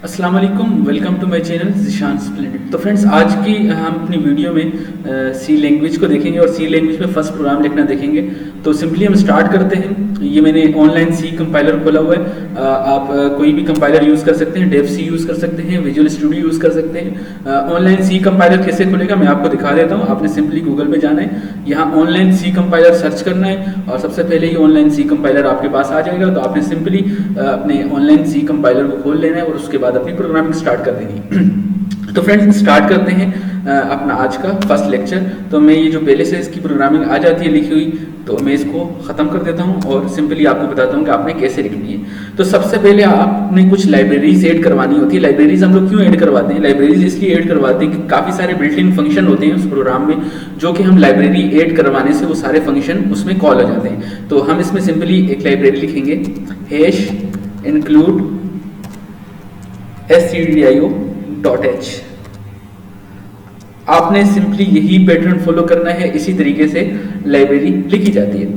अस्सलाम वालेकुम, welcome to my channel Zishan splendid. तो फ्रेंड्स, आज की हम अपनी वीडियो में सी लैंग्वेज को देखेंगे और सी लैंग्वेज में फर्स्ट प्रोग्राम लिखना देखेंगे। तो सिंपली हम स्टार्ट करते हैं। ये मैंने ऑनलाइन सी कंपाइलर खोला हुआ है। आप कोई भी कंपाइलर यूज़ कर सकते हैं, डेव सी यूज़ कर सकते हैं, विजुअल स्टूडियो यूज़ कर सकते हैं। ऑनलाइन सी कंपाइलर कैसे खुलेगा मैं आपको दिखा देता हूँ। आपने सिंपली गूगल पे जाना है, यहाँ ऑनलाइन सी कंपाइलर सर्च करना है और सबसे पहले ही ऑनलाइन सी कंपाइलर आपके पास आ जाएगा। तो आपने सिंपली अपने ऑनलाइन सी कंपाइलर को खोल लेना है और उसके बाद अपनी प्रोग्रामिंग स्टार्ट कर देनी। तो फ्रेंड्स, स्टार्ट करते हैं अपना आज का फर्स्ट लेक्चर। तो मैं ये जो पहले से इसकी प्रोग्रामिंग आ जाती है लिखी हुई, तो मैं इसको ख़त्म कर देता हूँ और सिंपली आपको बताता हूँ कि आपने कैसे लिखनी है। तो सबसे पहले आपने कुछ लाइब्रेरीज ऐड करवानी होती है। लाइब्रेरीज हम लोग क्यों ऐड करवाते हैं? लाइब्रेरीज इसलिए ऐड करवाते हैं कि काफ़ी सारे बिल्ट इन फंक्शन होते हैं उस प्रोग्राम में, जो कि हम लाइब्रेरी ऐड करवाने से वो सारे फंक्शन उसमें कॉल हो जाते हैं। तो हम इसमें सिंपली एक लाइब्रेरी लिखेंगे, हैश इंक्लूड stdio.h। आपने सिंपली यही पैटर्न फॉलो करना है, इसी तरीके से लाइब्रेरी लिखी जाती है।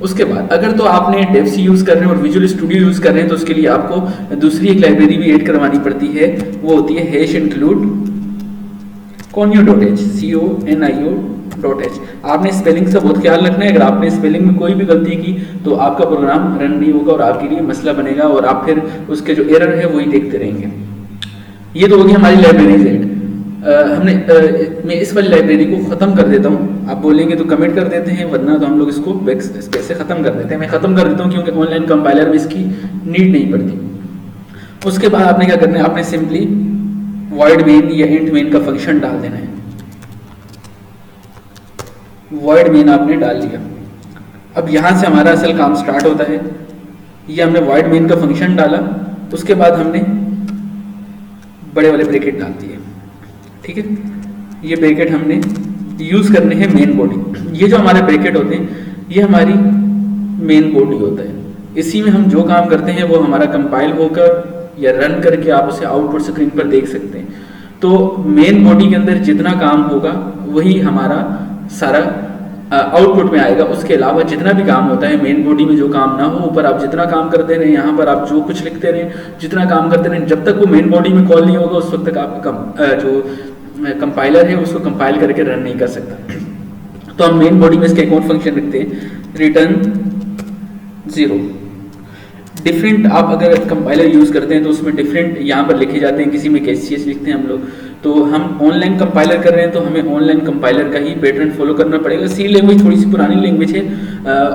उसके बाद अगर तो आपने डेव सी यूज़ कर रहे हैं और विजुअल स्टूडियो यूज़ कर रहे हैं, तो उसके लिए आपको दूसरी एक लाइब्रेरी भी ऐड करवानी पड़ती है। वो होती है हैश इंक्लूड conio.h, conio.h। आपने स्पेलिंग का बहुत ख्याल रखना है। अगर आपने स्पेलिंग में कोई भी गलती की तो आपका प्रोग्राम रन नहीं होगा और आपके लिए मसला बनेगा और आप फिर उसके जो एरर है वही देखते रहेंगे। ये तो होगी हमारी लाइब्रेरी ऐड। मैं इस वाली लाइब्रेरी को ख़त्म कर देता हूँ। आप बोलेंगे तो कमेंट कर देते हैं, वरना तो हम लोग इसको बैक स्पेस से ख़त्म कर देते हैं। मैं ख़त्म कर देता हूँ क्योंकि ऑनलाइन कंपाइलर में इसकी नीड नहीं पड़ती। उसके बाद आपने क्या करना है, आपने सिंपली वॉइड मेन या इंट मेन का फंक्शन डाल देना है। वॉइड मेन आपने डाल दिया। अब यहाँ से हमारा असल काम स्टार्ट होता है। ये हमने वॉइड मेन का फंक्शन डाला, उसके बाद हमने बड़े वाले ब्रैकेट डाल दिए। ठीक है, ये ब्रैकेट हमने यूज़ करने हैं मेन बॉडी। ये जो हमारे ब्रैकेट होते हैं ये हमारी मेन बॉडी होता है। इसी में हम जो काम करते हैं वो हमारा कंपाइल होकर या रन करके आप उसे आउटपुट स्क्रीन पर देख सकते हैं। तो मेन बॉडी के अंदर जितना काम होगा वही हमारा सारा आउटपुट में आएगा। उसके अलावा जितना भी काम होता है मेन बॉडी में, जो काम ना हो, ऊपर आप जितना काम करते रहें, यहाँ पर आप जो कुछ लिखते रहें, जितना काम करते रहें, जब तक वो मेन बॉडी में कॉल नहीं होगा उस वक्त तक आपका जो कंपाइलर है उसको कंपाइल करके रन नहीं कर सकता। तो हम मेन बॉडी में इसका एक और फंक्शन लिखते हैं, रिटर्न 0। डिफरेंट आप अगर कंपाइलर यूज़ करते हैं तो उसमें डिफरेंट यहाँ पर लिखे जाते हैं, किसी में KCS लिखते हैं हम लोग। तो हम ऑनलाइन कंपाइलर कर रहे हैं तो हमें ऑनलाइन कंपाइलर का ही पैटर्न फॉलो करना पड़ेगा। सी लैंग्वेज थोड़ी सी पुरानी लैंग्वेज है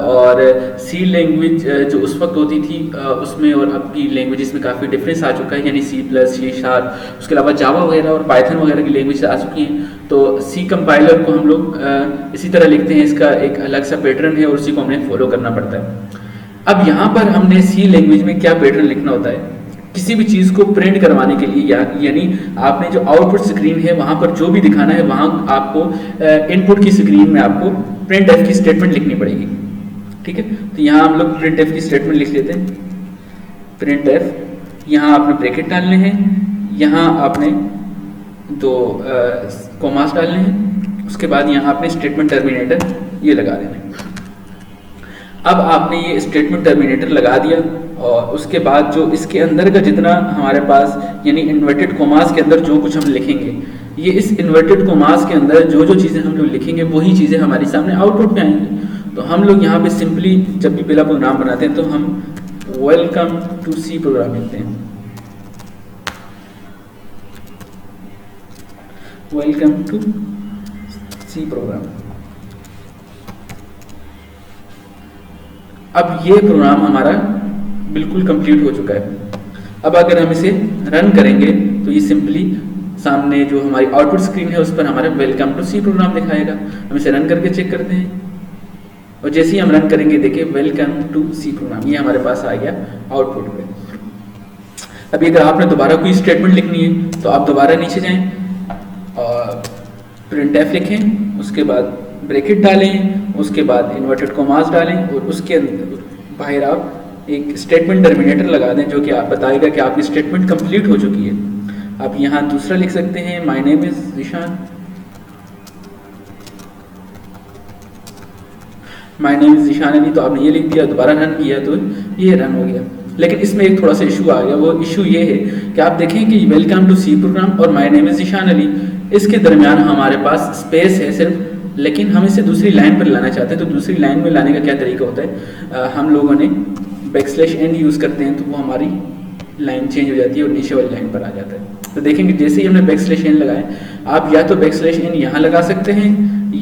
और सी लैंग्वेज जो उस वक्त होती थी उसमें और अब की लैंग्वेजेस में काफ़ी डिफरेंस आ चुका है, यानी C+, C#, उसके अलावा जावा वगैरह और पाइथन वगैरह की लैंग्वेज आ चुकी हैं। तो सी कंपाइलर को हम लोग इसी तरह लिखते हैं, इसका एक अलग सा पैटर्न है और उसी को हमें फॉलो करना पड़ता है। अब यहाँ पर हमने सी लैंग्वेज में क्या पैटर्न लिखना होता है, किसी भी चीज़ को प्रिंट करवाने के लिए यानी आपने जो आउटपुट स्क्रीन है वहाँ पर जो भी दिखाना है वहाँ आपको इनपुट की स्क्रीन में आपको प्रिंट एफ की स्टेटमेंट लिखनी पड़ेगी। ठीक है, तो यहाँ हम लोग प्रिंट एफ की स्टेटमेंट लिख लेते हैं। प्रिंट एफ, यहाँ आपने ब्रैकेट डालने हैं, यहाँ आपने दो कॉमास डालने हैं, उसके बाद यहाँ आपने स्टेटमेंट टर्मिनेटर ये लगा देना है। अब आपने ये स्टेटमेंट टर्मिनेटर लगा दिया और उसके बाद जो इसके अंदर का जितना हमारे पास यानी इन्वर्टेड कोमास के अंदर जो कुछ हम लिखेंगे, ये इस इन्वर्टेड कोमास के अंदर जो जो चीज़ें हम लोग लिखेंगे वही चीज़ें हमारे सामने आउटपुट में आएंगी। तो हम लोग यहाँ पे सिंपली जब भी पहला प्रोग्राम बनाते हैं तो हम वेलकम टू सी प्रोग्राम लिखते हैं। Welcome to C program. अब ये प्रोग्राम हमारा बिल्कुल कंप्लीट हो चुका है। अब अगर हम इसे रन करेंगे तो ये सिंपली सामने जो हमारी आउटपुट स्क्रीन है उस पर हमारा वेलकम टू सी प्रोग्राम दिखाएगा। हम इसे रन करके चेक करते हैं और जैसे ही हम रन करेंगे देखिए वेलकम टू सी प्रोग्राम ये हमारे पास आ गया आउटपुट पे। अभी अगर आपने दोबारा कोई स्टेटमेंट लिखनी है तो आप दोबारा नीचे जाएं और प्रिंट एफ लिखें, उसके बाद ब्रैकेट डालें, उसके बाद इन्वर्टेड कॉमास डालें और उसके अंदर बाहर आप एक स्टेटमेंट टर्मिनेटर लगा दें जो कि आप बताएगा कि आपकी स्टेटमेंट कंप्लीट हो चुकी है। आप यहाँ दूसरा लिख सकते हैं, my name is Zeeshan. My name is Zeeshan Ali, तो आपने ये लिख दिया, दोबारा रन किया तो ये रन हो गया। लेकिन इसमें एक थोड़ा सा इशू आ गया। वो इशू ये है कि आप देखें कि वेलकम टू सी प्रोग्राम और my name is Zeeshan Ali, इसके दरमियान हमारे पास स्पेस है सिर्फ, लेकिन हम इसे दूसरी लाइन पर लाना चाहते हैं। तो दूसरी लाइन में लाने का क्या तरीका होता है, हम लोगों ने बैकस्लैश एन यूज़ करते हैं, तो वो हमारी लाइन चेंज हो जाती है और नीचे वाली लाइन पर आ जाता है। तो देखेंगे जैसे ही हमने बैकस्लैश एन लगाए, आप या तो बैकस्लैश एन यहाँ लगा सकते हैं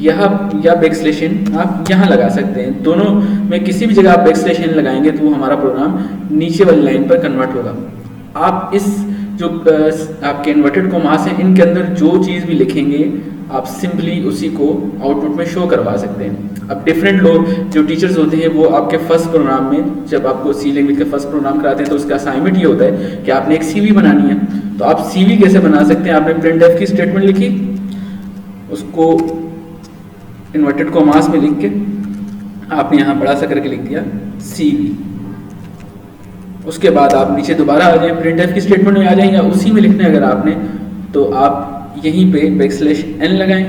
या बैकस्लैश एन आप यहाँ लगा सकते हैं। दोनों में किसी भी जगह आप बैकस्लैश एन लगाएंगे तो वो हमारा प्रोग्राम नीचे वाली लाइन पर कन्वर्ट होगा। आप इस जो आपके इन्वर्टेड कॉमास हैं, इनके अंदर जो चीज़ भी लिखेंगे आप सिंपली उसी को आउटपुट में शो करवा सकते हैं। अब डिफरेंट लोग जो टीचर्स होते हैं वो आपके फर्स्ट प्रोग्राम में, जब आपको सी लैंग्वेज का फर्स्ट प्रोग्राम कराते हैं तो उसका असाइनमेंट ये होता है कि आपने एक सीवी बनानी है। तो आप सीवी कैसे बना सकते हैं, आपने प्रिंटफ की स्टेटमेंट लिखी, उसको इन्वर्टेड कॉमास में लिख के आपने यहाँ बड़ा सा करके लिख दिया सीवी। उसके बाद आप नीचे दोबारा आ जाएं, प्रिंटफ की स्टेटमेंट में आ जाएं या उसी में लिखना है अगर आपने, तो आप यहीं पे बैकस्लैश एन लगाएं,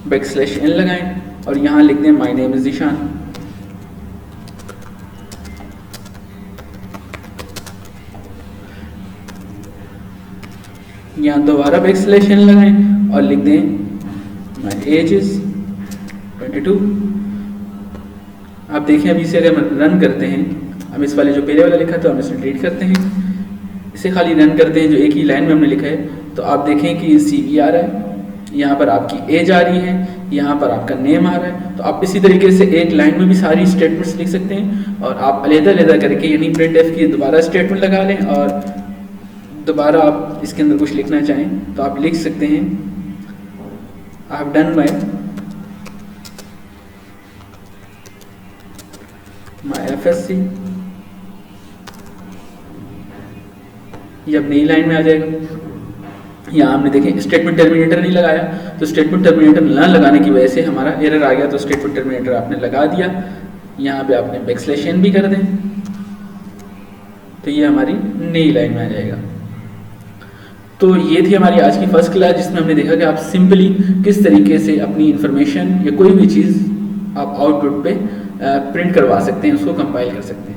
बैकस्लैश एन लगाएं और यहाँ लिख दें माय नेम इज़ ज़ीशान। यहाँ दोबारा बैकस्लैश एन लगाएं और लिख दें माय एज इज 22। आप देखें अभी इसे अगर हम रन करते हैं, हम इस वाले जो पहले वाला लिखा था हम इसे डिलीट करते हैं, इसे खाली रन करते हैं जो एक ही लाइन में हमने लिखा है, तो आप देखें कि CV आ रहा है, यहाँ पर आपकी एज आ रही है, यहाँ पर आपका नेम आ रहा है। तो आप इसी तरीके से एक लाइन में भी सारी स्टेटमेंट्स लिख सकते हैं और आप अलग-अलग करके यानी प्रिंटफ की दोबारा स्टेटमेंट लगा लें और दोबारा आप इसके अंदर कुछ लिखना चाहें तो आप लिख सकते हैं I have done my FSC। ये अब नई लाइन में आ जाएगा। यहाँ हमने देखें स्टेटमेंट टर्मिनेटर नहीं लगाया, तो स्टेटमेंट टर्मिनेटर ना लगाने की वजह से हमारा एरर आ गया। तो स्टेटमेंट टर्मिनेटर आपने लगा दिया, यहाँ पे आपने बैकस्लैश एन भी कर दें, तो ये हमारी नई लाइन में आ जाएगा। तो ये थी हमारी आज की फर्स्ट क्लास, जिसमें हमने देखा कि आप सिंपली किस तरीके से अपनी इंफॉर्मेशन या कोई भी चीज़ आप आउटपुट पे प्रिंट करवा सकते हैं, उसको कंपाइल कर सकते हैं।